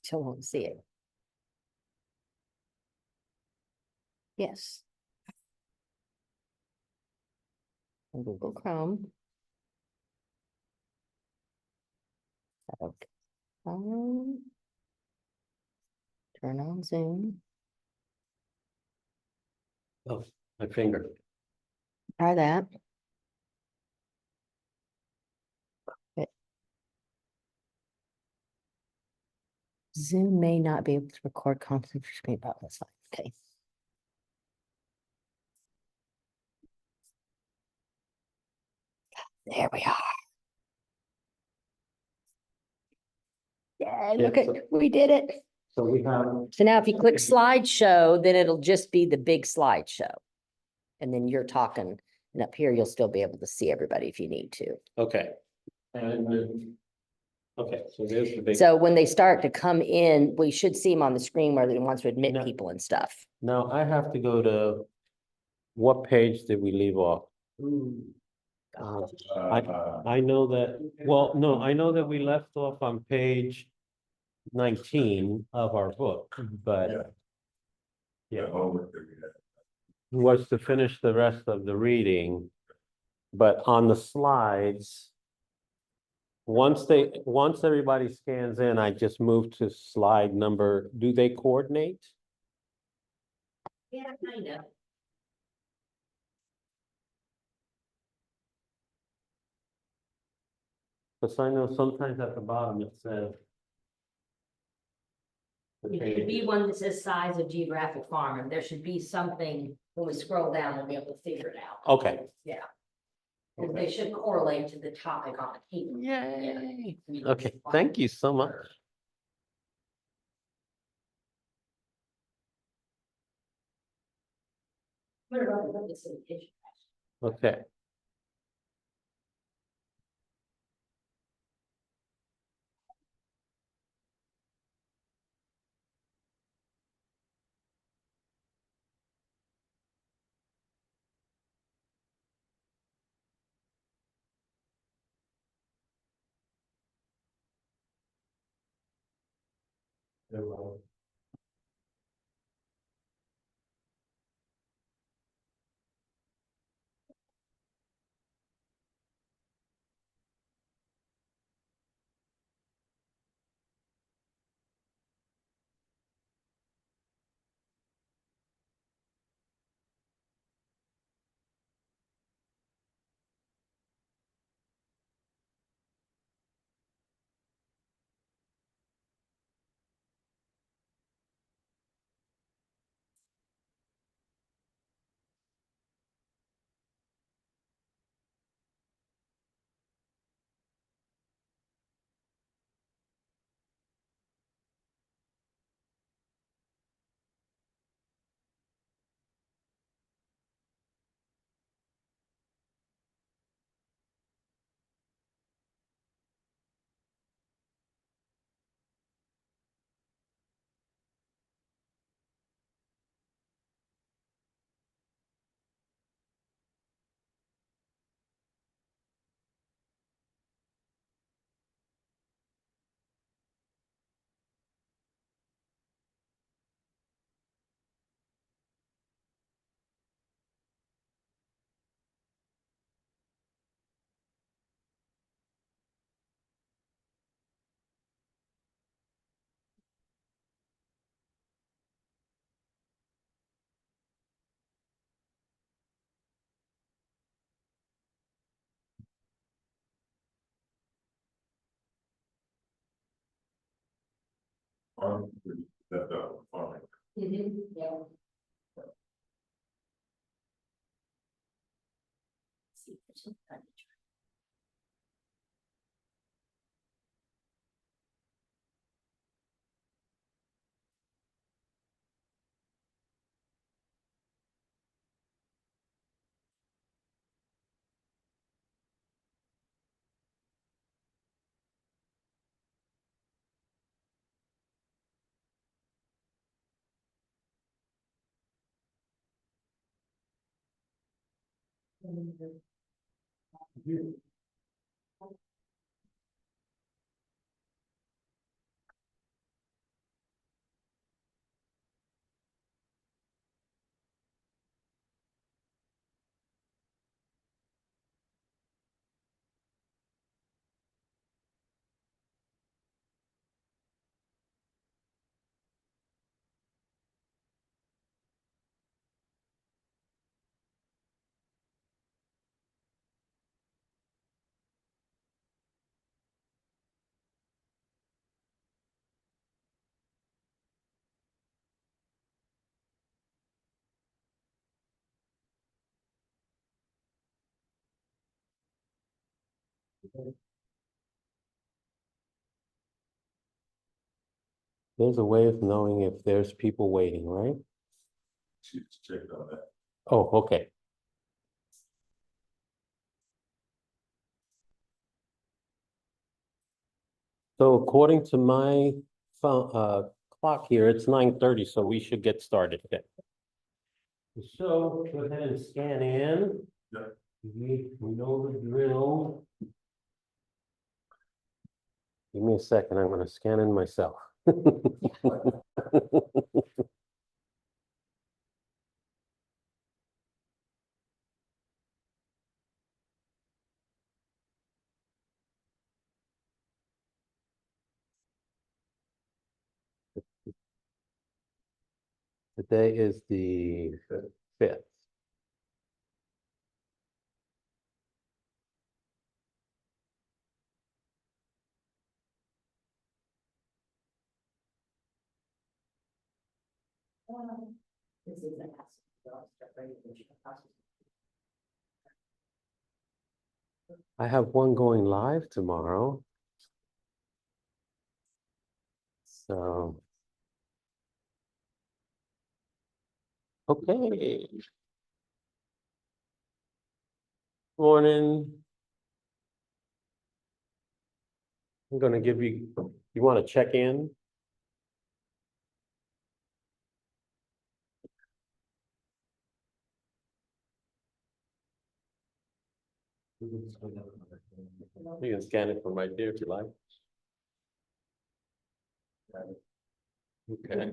Still won't see it. Yes. On Google Chrome. Okay. Turn on Zoom. Oh, my finger. Try that. Okay. Zoom may not be able to record conference screen, but that's fine. Okay. There we are. Yay, look Yeah, at, we did it. So we have, So now if you click slideshow, then it'll just be the big slideshow. And then you're talking, and up here, you'll still be able to see everybody if you need to. okay. And then, okay, so there's the big, So when they start to come in, we should see them on the screen where it wants to admit No. people and stuff. now I have to go to, what page did we leave off? I know that, well, no, I know that we left off on page 19 of our book, but yeah, was to finish the rest of the reading. But on the slides, once everybody scans in, I just move to slide number, do they coordinate? Yeah, kind of. Because I know sometimes at the bottom it says. the There should be page. one that says size of geographic farm, and there should be something, when we scroll down, we'll be able to figure it out. Okay. Yeah. And they should correlate to the topic on the key. Yay. Okay, thank you so much. Okay. Yeah. There's a way of knowing if there's people waiting, right? She's checked on that. Oh, okay. So according to my clock here, it's 9:30, so we should get started. Okay. So go ahead and scan in. Yeah. We know the drill. Give me a second, I'm gonna scan in myself. Today is the 5th. I have one going live tomorrow. So. Okay. Morning. I'm gonna give you wanna check in? You can scan it from right there if you like. Okay.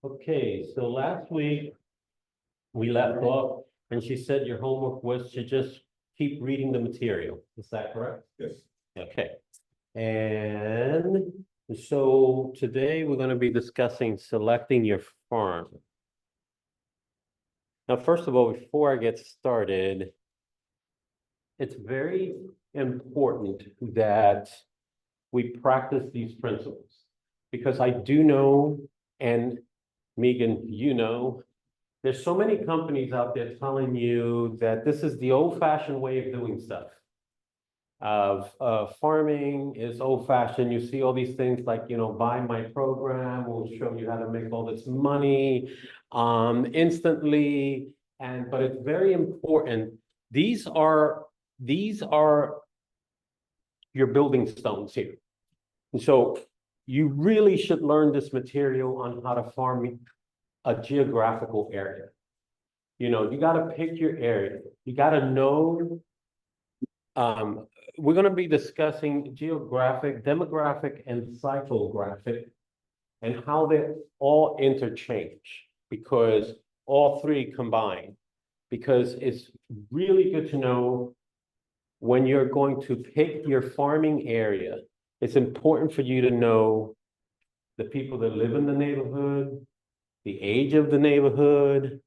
Okay, so last week we left off and she said your homework was to just keep reading the material. Is that correct? Yes. Okay. And so today we're going to be discussing selecting your farm. Now, first of all, before I get started, it's very important that we practice these principles because I do know, and Megan, you know, there's so many companies out there telling you that this is the old-fashioned way of doing stuff. Farming is old-fashioned. You see all these things like, you know, buy my program, will show you how to make all this money instantly. But it's very important. These are your building stones here. And so you really should learn this material on how to farm a geographical area. You know, you got to pick your area. You got to know. We're going to be discussing geographic, demographic, and psychographic, and how they all interchange, because all three combine. Because it's really good to know when you're going to pick your farming area, it's important for you to know the people that live in the neighborhood, the age of the neighborhood,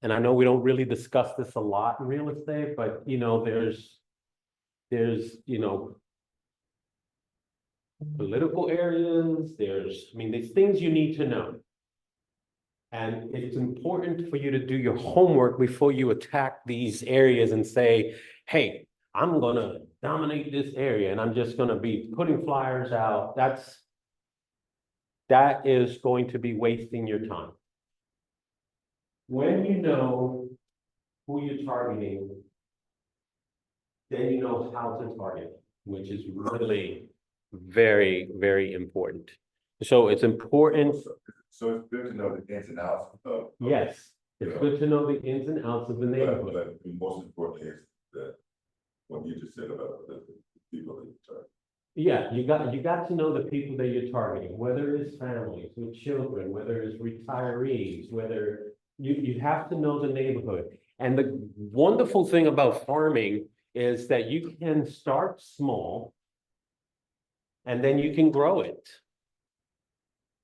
and I know we don't really discuss this a lot in real estate, but you know, there's you know, political areas, there's things you need to know. And it's important for you to do your homework before you attack these areas and say, hey, I'm gonna dominate this area and I'm just gonna be putting flyers out. That is going to be wasting your time. When you know who you're targeting, then you know how to target, which is really very, very important. So it's important. So it's good to know the ins and outs of. Yes, it's good to know the ins and outs of the neighborhood. But most importantly is that what you just said about the people that you target. Yeah, you got to know the people that you're targeting, whether it's families with children, whether it's retirees, whether you have to know the neighborhood. And the wonderful thing about farming is that you can start small and then you can grow it.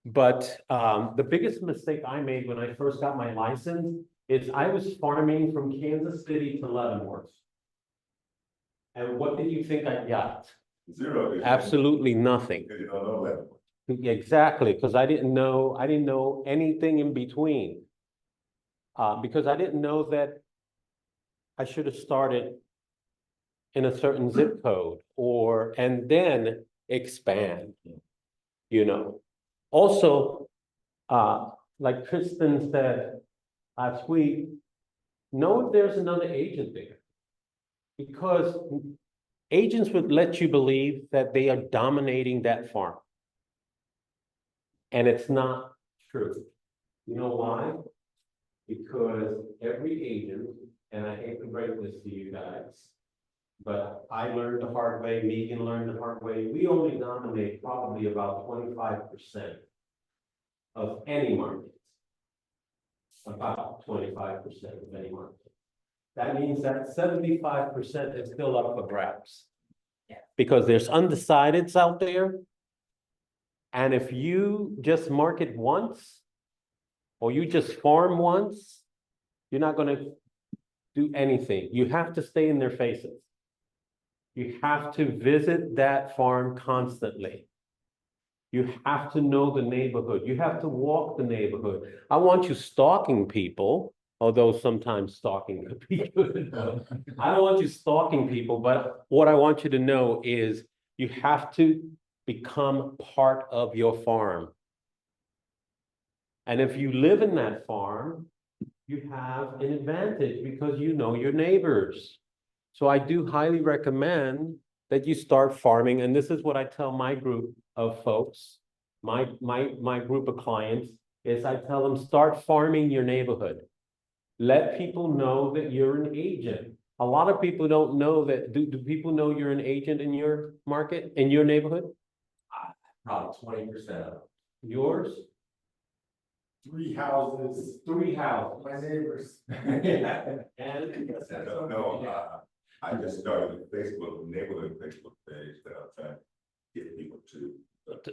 But the biggest mistake I made when I first got my license is I was farming from Kansas City to Leavenworth. And what did you think I got? Zero. Absolutely nothing. You don't know that. Exactly, because I didn't know anything in between. Because I didn't know that I should have started in a certain zip code and then expand, you know. Also, like Kristen said last week, know if there's another agent there. Because agents would let you believe that they are dominating that farm. And it's not true. You know why? Because every agent, and I hate to break this to you guys, but I learned the hard way, Megan learned the hard way, we only dominate probably about 25% of any market. About 25% of any market. That means that 75% is still up for grabs. Yeah. Because there's undecideds out there. And if you just market once, or you just farm once, you're not gonna do anything. You have to stay in their faces. You have to visit that farm constantly. You have to know the neighborhood. You have to walk the neighborhood. I want you stalking people, although sometimes stalking could be good. I don't want you stalking people, but what I want you to know is you have to become part of your farm. And if you live in that farm, you have an advantage because you know your neighbors. So I do highly recommend that you start farming. And this is what I tell my group of folks, my group of clients, is I tell them, start farming your neighborhood. Let people know that you're an agent. A lot of people don't know that. Do people know you're an agent in your market, in your neighborhood? Probably 20% of it. Yours? 3 houses. 3 houses. My neighbors. And No, I just started a neighborhood Facebook page that I'm trying to get people to.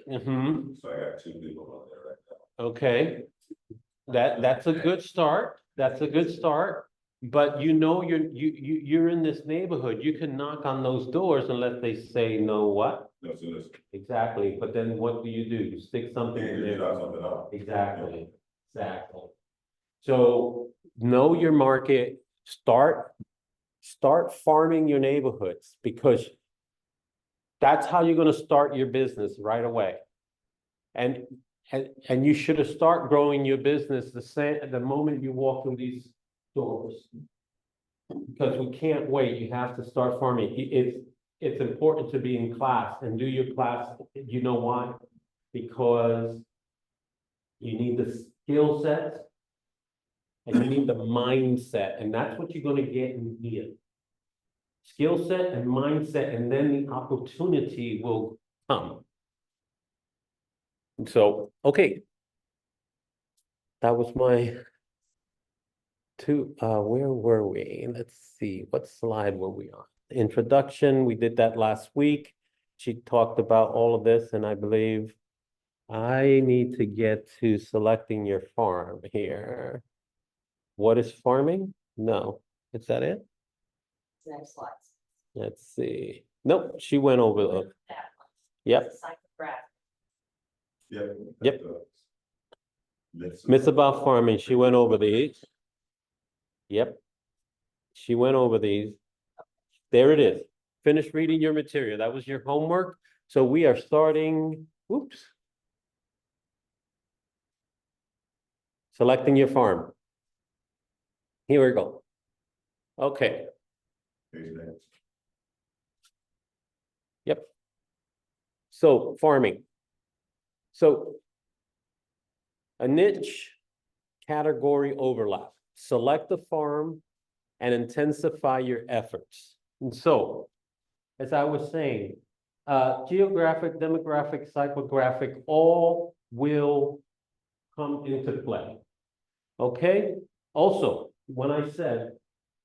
Mhm. So I got 2 people on there right now. Okay, that's a good start. That's a good start. But you know, you're in this neighborhood. You can knock on those doors unless they say, no, what? No, so listen, Exactly. But then what do? You stick something in you there. got something up. Exactly, exactly. So know your market, start farming your neighborhoods, because that's how you're gonna start your business right away. And you should have start growing your business the moment you walk through these doors. Because we can't wait, you have to start farming. It's important to be in class and do your class. You know why? Because you need the skill set and you need the mindset, and that's what you're gonna get in here. Skill set and mindset, and then the opportunity will come. So, okay. That was my where were we? Let's see, what slide were we on? Introduction, we did that last week. She talked about all of this, and I believe I need to get to selecting your farm here. What is farming? No, is that it? Next slide. Let's see. Nope, she went over the, That one. yep, Yep. Yep. Let's- Myths about farming, she went over these. Yep. She went over these. There it is. Finish reading your material. That was your homework. So we are starting, whoops. Selecting your farm. Here we go. Okay, Page next. yep. So farming. So a niche category overlap. Select a farm and intensify your efforts. And so, as I was saying, geographic, demographic, psychographic, all will come into play. Okay? Also, when I said,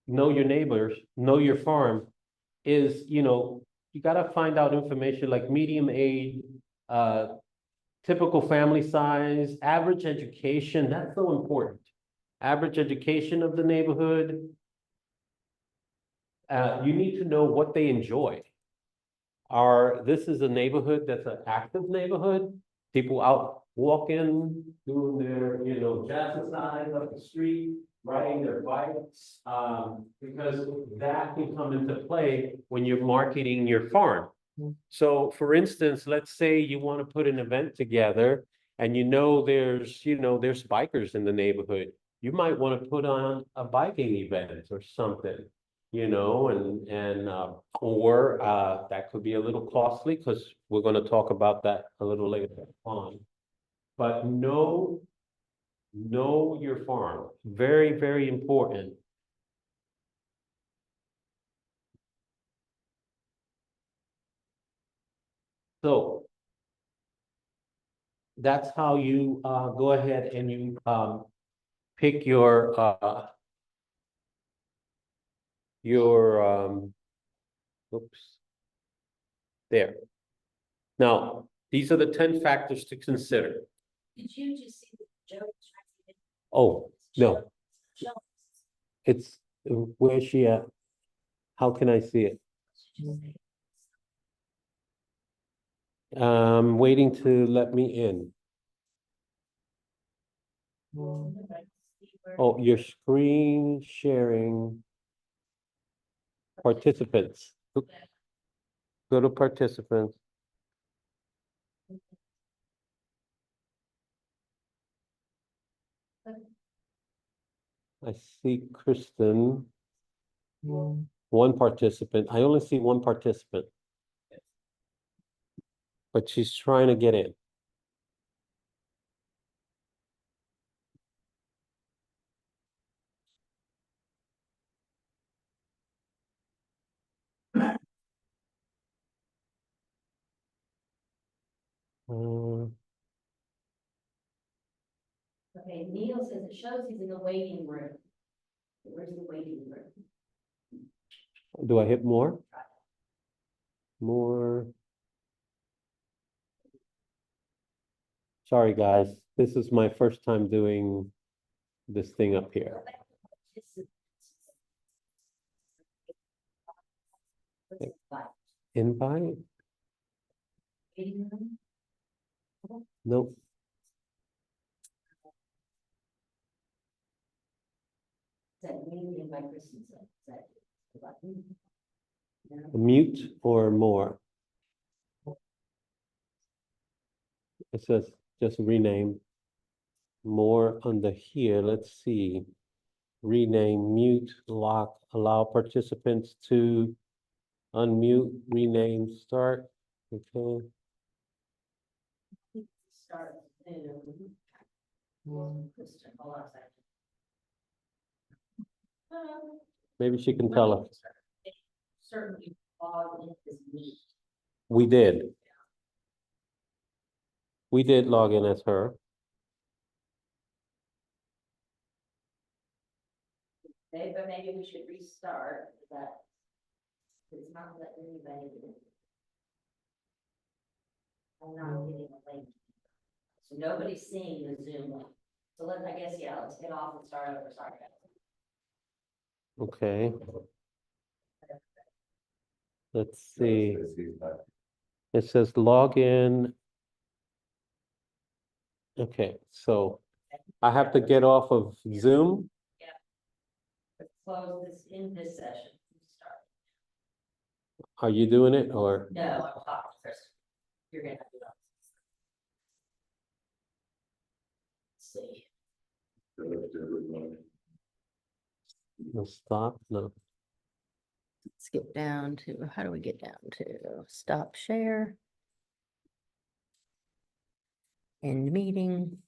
know your neighbors, know your farm, is, you gotta find out information like medium age, typical family size, average education, that's so important. Average education of the neighborhood. You need to know what they enjoy. This is a neighborhood that's an active neighborhood. People out walking, doing their, jazzercise up the street. riding their bikes, because that can come into play when you're marketing your farm. So for instance, let's say you want to put an event together and there's bikers in the neighborhood. You might want to put on a biking event or something, or that could be a little costly because we're going to talk about that a little later on. But know your farm, very, very important. So that's how you go ahead and you pick your oops. There. Now, these are the 10 factors to consider. Did you just see the Joe? Oh, no, it's, where's she at? How can I see it? Waiting to let me in. Oh, your screen sharing participants. Go to participants. I see Kristen. One participant. I only see one participant. But she's trying to get in. Okay, Neil says it shows he's in the waiting room. Where's the waiting room? Do I hit more? More. Sorry, guys. This is my first time doing this thing up here. Invite? Waiting room? Nope. Is that waiting by Christensen? Is that the button? No. Mute or more? It says just rename. More under here. Let's see. Rename, mute, lock, allow participants to unmute, rename, start. Okay. Start Zoom. Kristen, hold on a second. Maybe she can tell us. Certainly log in this meet. We did. We did log in as her. Okay, but maybe we should restart that. It's not letting anybody in. I'm not getting a link. So nobody's seeing the Zoom link. So I guess, yeah, let's get off and start over. Sorry. Okay. Let's see. It says log in. Okay, so I have to get off of Zoom. Let's close this in this session. Start. Are you doing it or? No, I'm talking to Chris. You're gonna do that. Let's see. No, stop, no. Let's get down to, how do we get down to stop share? End meeting.